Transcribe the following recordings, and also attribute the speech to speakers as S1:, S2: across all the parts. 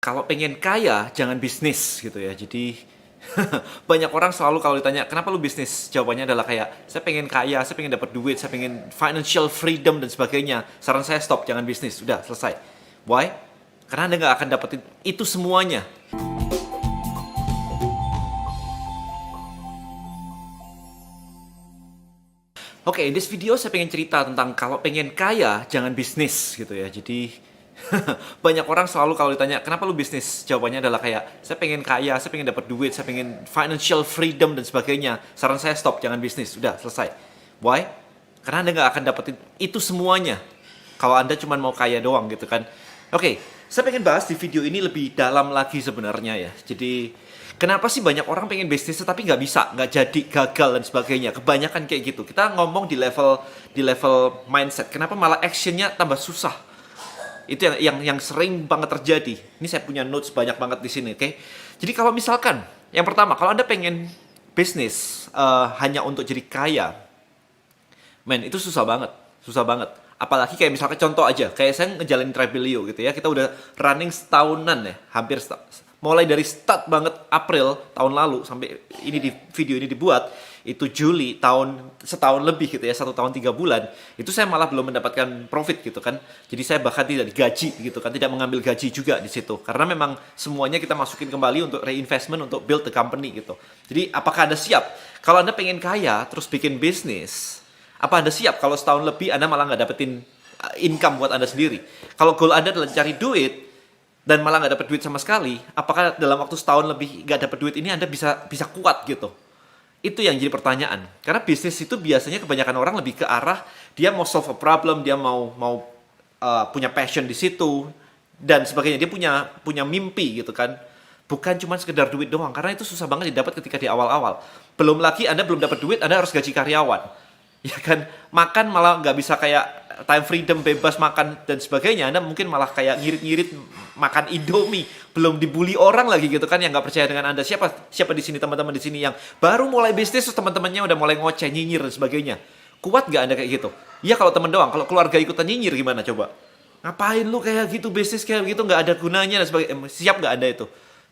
S1: kalau pengen kaya jangan bisnis gitu ya. Jadi banyak orang selalu kalau ditanya kenapa lu bisnis, jawabannya adalah kayak saya pengen kaya, saya pengen dapat duit, saya pengen financial freedom dan sebagainya. Saran saya stop, jangan bisnis, udah selesai. Why? Karena Anda nggak akan dapetin itu semuanya. Oke, in this video saya pengen cerita tentang kalau pengen kaya jangan bisnis gitu ya. Jadi banyak orang selalu kalau ditanya kenapa lu bisnis, jawabannya adalah kayak saya pengen kaya, saya pengen dapat duit, saya pengen financial freedom dan sebagainya. Saran saya stop, jangan bisnis, udah selesai. Why? Karena Anda nggak akan dapetin itu semuanya kalau Anda cuma mau kaya doang gitu kan. Oke, saya pengen bahas di video ini lebih dalam lagi sebenarnya ya. Jadi kenapa sih banyak orang pengen bisnis tapi nggak bisa, nggak jadi, gagal dan sebagainya. Kebanyakan kayak gitu. Kita ngomong di level mindset. Kenapa malah actionnya tambah susah? Itu yang sering banget terjadi. Ini saya punya notes banyak banget di sini, oke? Jadi kalau misalkan, yang pertama, kalau Anda pengen bisnis hanya untuk jadi kaya, men, itu susah banget, susah banget. Apalagi kayak misalkan contoh aja, kayak saya ngejalanin Trebelio gitu ya, kita udah running setahunan ya, hampir mulai dari start banget April tahun lalu sampai ini di video ini dibuat itu Juli setahun lebih gitu ya, 1 tahun 3 bulan itu saya malah belum mendapatkan profit gitu kan. Jadi saya bahkan tidak digaji gitu kan, tidak mengambil gaji juga di situ karena memang semuanya kita masukin kembali untuk reinvestment untuk build the company gitu. Jadi apakah Anda siap kalau Anda pengen kaya terus bikin bisnis? Apa Anda siap kalau setahun lebih Anda malah nggak dapetin income buat Anda sendiri? Kalau goal Anda adalah cari duit dan malah nggak dapet duit sama sekali, apakah dalam waktu setahun lebih nggak dapet duit ini Anda bisa kuat gitu? Itu yang jadi pertanyaan. Karena bisnis itu biasanya kebanyakan orang lebih ke arah dia mau solve a problem, dia mau punya passion di situ dan sebagainya. Dia punya mimpi gitu kan. Bukan cuma sekedar duit doang, karena itu susah banget didapat ketika di awal-awal. Belum lagi Anda belum dapat duit, Anda harus gaji karyawan. Ya kan, makan malah nggak bisa kayak time freedom, bebas makan dan sebagainya. Anda mungkin malah kayak ngirit-ngirit makan Indomie, belum dibully orang lagi gitu kan yang nggak percaya dengan Anda. Siapa di sini, teman-teman di sini yang baru mulai bisnis terus teman-temannya udah mulai ngoceh, nyinyir dan sebagainya. Kuat nggak Anda kayak gitu? Ya kalau teman doang, kalau keluarga ikutan nyinyir gimana coba? Ngapain lu kayak gitu, bisnis kayak gitu nggak ada gunanya dan sebagainya. Siap nggak Anda itu?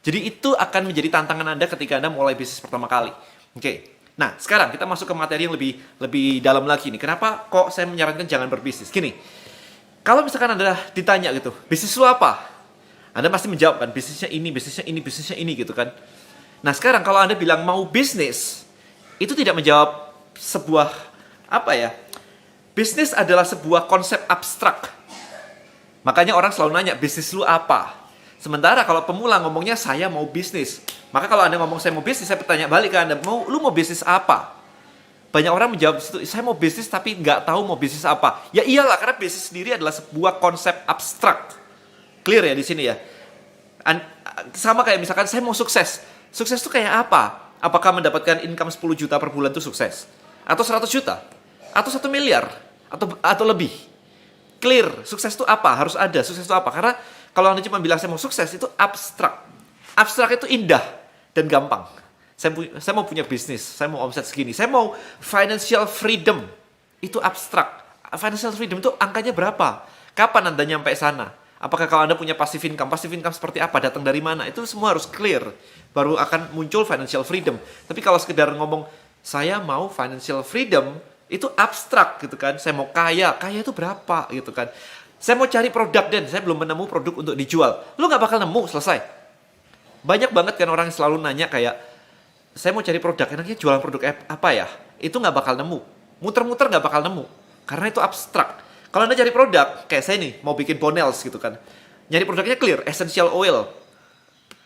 S1: Jadi itu akan menjadi tantangan Anda ketika Anda mulai bisnis pertama kali. Oke. Nah, sekarang kita masuk ke materi yang lebih dalam lagi nih. Kenapa kok saya menyarankan jangan berbisnis? Gini, kalau misalkan Anda ditanya gitu, bisnis lu apa? Anda pasti menjawab kan, bisnisnya ini, bisnisnya ini, bisnisnya ini gitu kan. Nah, sekarang kalau Anda bilang mau bisnis, itu tidak menjawab sebuah, apa ya, bisnis adalah sebuah konsep abstrak. Makanya orang selalu nanya, bisnis lu apa? Sementara kalau pemula ngomongnya saya mau bisnis. Maka kalau Anda ngomong saya mau bisnis, saya bertanya balik ke Anda, lu mau bisnis apa? Banyak orang menjawab saya mau bisnis tapi nggak tahu mau bisnis apa. Ya iyalah, karena bisnis sendiri adalah sebuah konsep abstrak. Clear ya di sini ya? Sama kayak misalkan saya mau sukses. Sukses itu kayak apa? Apakah mendapatkan income 10 juta per bulan itu sukses? Atau 100 juta? Atau 1 miliar? Atau lebih? Clear, sukses itu apa? Harus ada, sukses itu apa? Karena kalau Anda cuma bilang saya mau sukses, itu abstrak. Abstrak itu indah dan gampang. Saya mau punya bisnis, saya mau omset segini, saya mau financial freedom. Itu abstrak. Financial freedom itu angkanya berapa? Kapan Anda nyampe sana? Apakah kalau Anda punya passive income seperti apa? Datang dari mana? Itu semua harus clear. Baru akan muncul financial freedom. Tapi kalau sekedar ngomong, saya mau financial freedom, itu abstrak gitu kan. Saya mau kaya itu berapa gitu kan. Saya mau cari produk dan saya belum menemu produk untuk dijual. Lu nggak bakal nemu, selesai. Banyak banget kan orang yang selalu nanya kayak, saya mau cari produk, enaknya jualan produk apa ya? Itu nggak bakal nemu. Muter-muter nggak bakal nemu. Karena itu abstrak. Kalau Anda cari produk, kayak saya nih, mau bikin Bonels gitu kan. Nyari produknya clear, essential oil.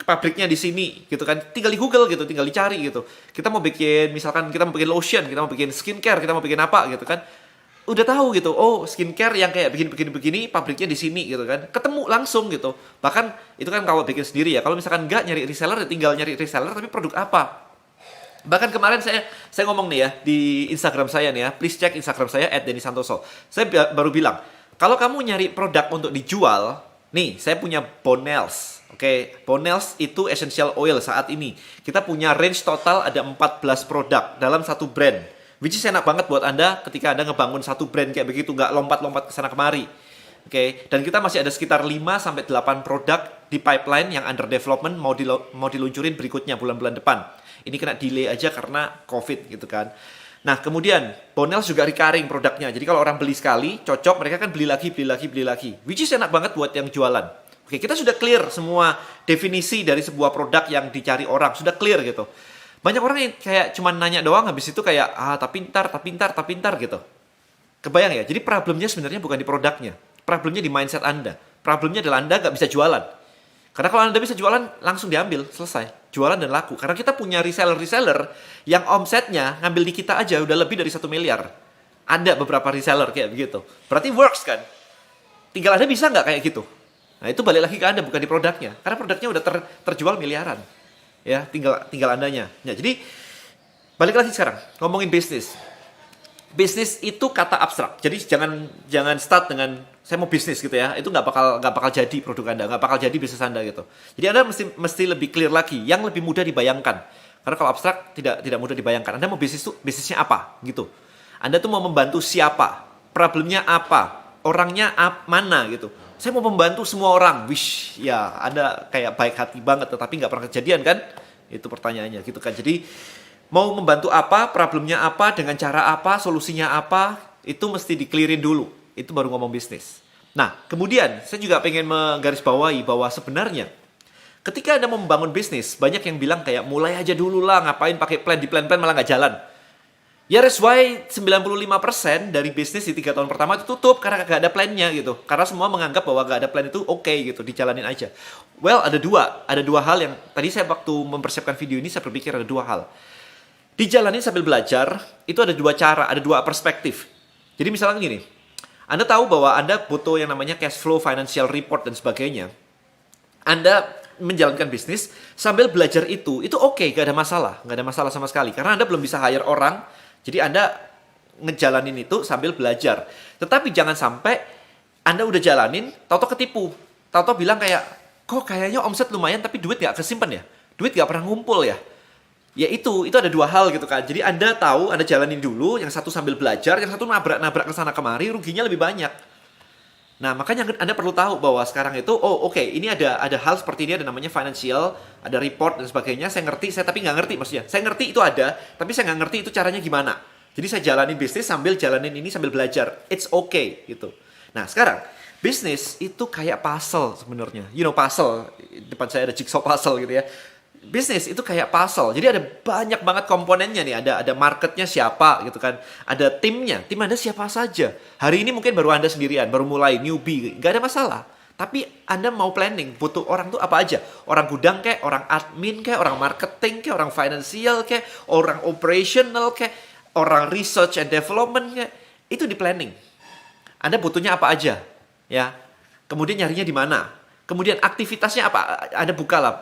S1: Pabriknya di sini gitu kan. Tinggal di Google gitu, tinggal dicari gitu. Kita mau bikin, misalkan kita mau bikin lotion, kita mau bikin skincare, kita mau bikin apa gitu kan. Udah tahu gitu, oh skincare yang kayak begini pabriknya di sini gitu kan, ketemu langsung gitu. Bahkan itu kan kalau bikin sendiri ya, kalau misalkan nggak nyari reseller, ya tinggal nyari reseller tapi produk apa. Bahkan kemarin saya ngomong nih ya di Instagram saya nih ya, please cek Instagram saya @dennysantoso. Saya baru bilang, kalau kamu nyari produk untuk dijual, nih saya punya Bonels. Oke, Bonels itu essential oil saat ini. Kita punya range total ada 14 produk dalam satu brand. Which is enak banget buat Anda ketika Anda ngebangun satu brand kayak begitu, nggak lompat-lompat ke sana kemari. Oke, dan kita masih ada sekitar 5-8 produk di pipeline yang under development mau diluncurin berikutnya bulan-bulan depan. Ini kena delay aja karena COVID gitu kan. Nah, kemudian Bonels juga recurring produknya. Jadi kalau orang beli sekali, cocok, mereka kan beli lagi. Which is enak banget buat yang jualan. Oke, kita sudah clear semua definisi dari sebuah produk yang dicari orang. Sudah clear gitu. Banyak orang yang kayak cuman nanya doang, habis itu kayak, tapi ntar gitu. Kebayang ya? Jadi problemnya sebenarnya bukan di produknya. Problemnya di mindset Anda. Problemnya adalah Anda nggak bisa jualan. Karena kalau Anda bisa jualan, langsung diambil, selesai. Jualan dan laku. Karena kita punya reseller-reseller yang omsetnya ngambil di kita aja udah lebih dari 1 miliar. Ada beberapa reseller kayak begitu. Berarti works kan? Tinggal Anda bisa nggak kayak gitu? Nah, itu balik lagi ke Anda, bukan di produknya. Karena produknya udah terjual miliaran. Ya, tinggal Andanya. Ya, jadi, balik lagi sekarang. Ngomongin bisnis. Bisnis itu kata abstrak. Jadi jangan start dengan saya mau bisnis gitu ya. Itu nggak bakal jadi produk Anda, nggak bakal jadi bisnis Anda gitu. Jadi Anda mesti lebih clear lagi, yang lebih mudah dibayangkan. Karena kalau abstrak tidak mudah dibayangkan. Anda mau bisnis itu bisnisnya apa gitu. Anda tuh mau membantu siapa? Problemnya apa? Orangnya mana gitu. Saya mau membantu semua orang. Wish, ya Anda kayak baik hati banget tetapi nggak pernah kejadian kan? Itu pertanyaannya gitu kan. Jadi mau membantu apa, problemnya apa, dengan cara apa, solusinya apa, itu mesti di-clearin dulu. Itu baru ngomong bisnis. Nah, kemudian saya juga pengen menggarisbawahi bahwa sebenarnya ketika Anda mau membangun bisnis, banyak yang bilang kayak mulai aja dulu lah, ngapain pakai plan, di plan-plan malah nggak jalan. Ya that's why 95% dari bisnis di 3 tahun pertama itu tutup karena nggak ada plannya gitu. Karena semua menganggap bahwa nggak ada plan itu oke gitu, dijalanin aja. Well, ada dua hal yang tadi saya waktu mempersiapkan video ini saya berpikir ada 2 hal. Dijalanin sambil belajar, itu ada 2 cara, ada 2 perspektif. Jadi misalnya gini, Anda tahu bahwa Anda butuh yang namanya cash flow, financial report, dan sebagainya. Anda menjalankan bisnis sambil belajar itu oke, gak ada masalah sama sekali. Karena Anda belum bisa hire orang, jadi Anda ngejalanin itu sambil belajar. Tetapi jangan sampai Anda udah jalanin, tau-tau ketipu. Tau-tau bilang kayak, kok kayaknya omset lumayan tapi duit gak kesimpan ya? Duit gak pernah ngumpul ya? Ya itu ada 2 hal gitu kan. Jadi Anda tahu, Anda jalanin dulu, yang satu sambil belajar, yang satu nabrak ke sana kemari, ruginya lebih banyak. Nah, makanya Anda perlu tahu bahwa sekarang itu, oke, ini ada hal seperti ini, ada namanya financial, ada report dan sebagainya. Saya tapi nggak ngerti maksudnya. Saya ngerti itu ada, tapi saya nggak ngerti itu caranya gimana. Jadi saya jalanin bisnis sambil jalanin ini sambil belajar. It's okay gitu. Nah, sekarang bisnis itu kayak puzzle sebenarnya. You know puzzle, depan saya ada jigsaw puzzle gitu ya. Bisnis itu kayak puzzle. Jadi ada banyak banget komponennya nih. Ada marketnya siapa gitu kan. Ada timnya. Tim Anda siapa saja. Hari ini mungkin baru Anda sendirian. Baru mulai newbie. Gak ada masalah. Tapi Anda mau planning. Butuh orang tuh apa aja. Orang gudang kayak, orang admin kayak, orang marketing kayak, orang financial kayak, orang operational kayak, orang research and development kayak. Itu di planning. Anda butuhnya apa aja. Ya. Kemudian nyarinya di mana. Kemudian aktivitasnya apa. Anda bukalah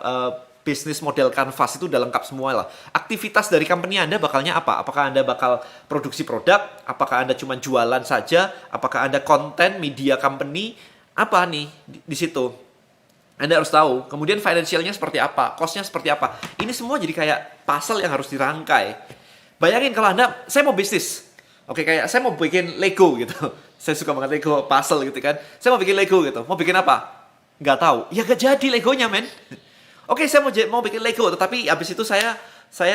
S1: bisnis model Canvas itu udah lengkap semua lah. Aktivitas dari company Anda bakalnya apa? Apakah Anda bakal produksi produk? Apakah Anda cuma jualan saja? Apakah Anda konten, media company? Apa nih di situ? Anda harus tahu. Kemudian financialnya seperti apa? Cost-nya seperti apa? Ini semua jadi kayak puzzle yang harus dirangkai. Bayangin kalau saya mau bisnis. Oke, kayak saya mau bikin Lego gitu. Saya suka banget Lego puzzle gitu kan. Saya mau bikin Lego gitu. Mau bikin apa? Nggak tahu. Ya nggak jadi Legonya, men. Oke, saya mau bikin Lego, tetapi habis itu saya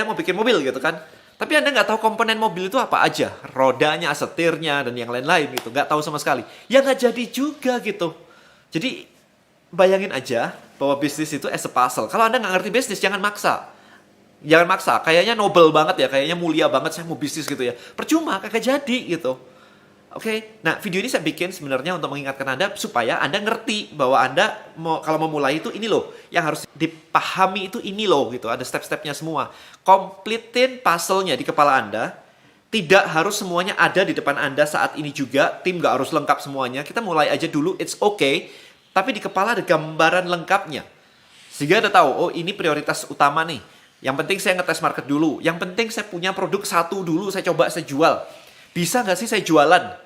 S1: mau bikin mobil gitu kan. Tapi Anda nggak tahu komponen mobil itu apa aja. Rodanya, setirnya, dan yang lain-lain gitu. Nggak tahu sama sekali. Ya nggak jadi juga gitu. Jadi, bayangin aja bahwa bisnis itu as a puzzle. Kalau Anda nggak ngerti bisnis, jangan maksa. Jangan maksa. Kayaknya noble banget ya. Kayaknya mulia banget saya mau bisnis gitu ya. Percuma, kagak jadi gitu. Oke, nah video ini saya bikin sebenarnya untuk mengingatkan Anda supaya Anda ngerti bahwa Anda kalau mau mulai itu ini loh, yang harus dipahami itu ini loh gitu, ada step-stepnya semua. Completein puzzle-nya di kepala Anda, tidak harus semuanya ada di depan Anda saat ini juga, tim nggak harus lengkap semuanya, kita mulai aja dulu, it's okay, tapi di kepala ada gambaran lengkapnya. Sehingga Anda tahu, oh ini prioritas utama nih, yang penting saya ngetes market dulu, yang penting saya punya produk satu dulu, saya coba saya jual. Bisa nggak sih saya jualan?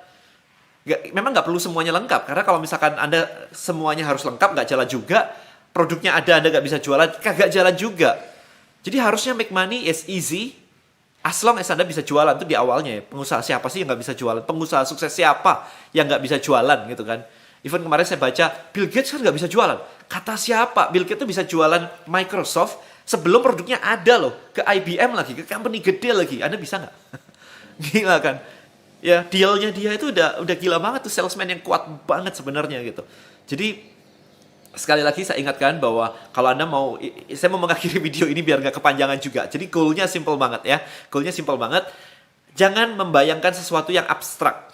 S1: Memang nggak perlu semuanya lengkap. Karena kalau misalkan Anda semuanya harus lengkap, nggak jalan juga. Produknya ada, Anda nggak bisa jualan, kagak jalan juga. Jadi harusnya make money is easy. As long as Anda bisa jualan. Itu di awalnya ya. Pengusaha siapa sih yang nggak bisa jualan? Pengusaha sukses siapa yang nggak bisa jualan gitu kan? Even kemarin saya baca, Bill Gates kan nggak bisa jualan. Kata siapa? Bill Gates tuh bisa jualan Microsoft sebelum produknya ada loh. Ke IBM lagi, ke company gede lagi. Anda bisa nggak? Gila kan? Ya, dealnya dia itu udah gila banget tuh, salesman yang kuat banget sebenarnya gitu. Jadi sekali lagi saya ingatkan bahwa kalau Anda mau, saya mau mengakhiri video ini biar nggak kepanjangan juga. Jadi goalnya simple banget ya. Goalnya simple banget. Jangan membayangkan sesuatu yang abstrak.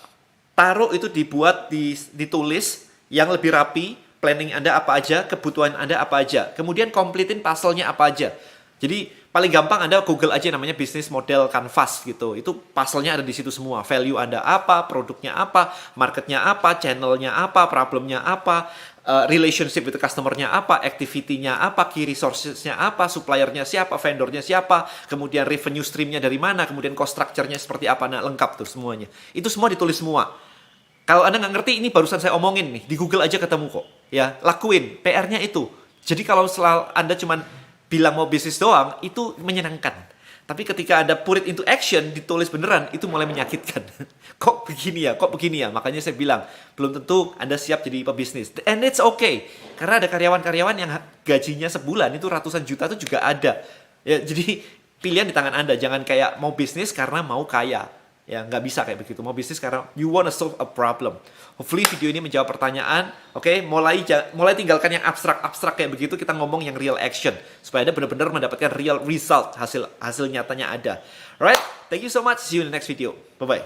S1: Taruh itu dibuat, ditulis yang lebih rapi. Planning Anda apa aja, kebutuhan Anda apa aja. Kemudian completein puzzle-nya apa aja. Jadi paling gampang Anda Google aja namanya business model canvas gitu. Itu puzzle-nya ada di situ semua. Value Anda apa, produknya apa, marketnya apa, channelnya apa, problemnya apa, relationship with customer-nya apa, activity-nya apa, key resources-nya apa, supplier-nya siapa, vendor-nya siapa, kemudian revenue stream-nya dari mana, kemudian cost structure-nya seperti apa, nah lengkap tuh semuanya. Itu semua ditulis semua. Kalau Anda nggak ngerti, ini barusan saya omongin nih, di Google aja ketemu kok. Ya, lakuin, PR-nya itu. Jadi kalau Anda cuman bilang mau bisnis doang, itu menyenangkan. Tapi ketika ada put it into action, ditulis beneran, itu mulai menyakitkan. Kok begini ya, kok begini ya? Makanya saya bilang, belum tentu Anda siap jadi pebisnis. And it's okay. Karena ada karyawan-karyawan yang gajinya sebulan itu ratusan juta itu juga ada. Ya, jadi pilihan di tangan Anda. Jangan kayak mau bisnis karena mau kaya. Ya, nggak bisa kayak begitu. Mau bisnis karena you wanna solve a problem. Hopefully video ini menjawab pertanyaan. Oke, mulai tinggalkan yang abstrak-abstrak kayak begitu. Kita ngomong yang real action supaya Anda benar-benar mendapatkan real result, hasil nyatanya ada. Alright, thank you so much. See you in the next video. Bye bye.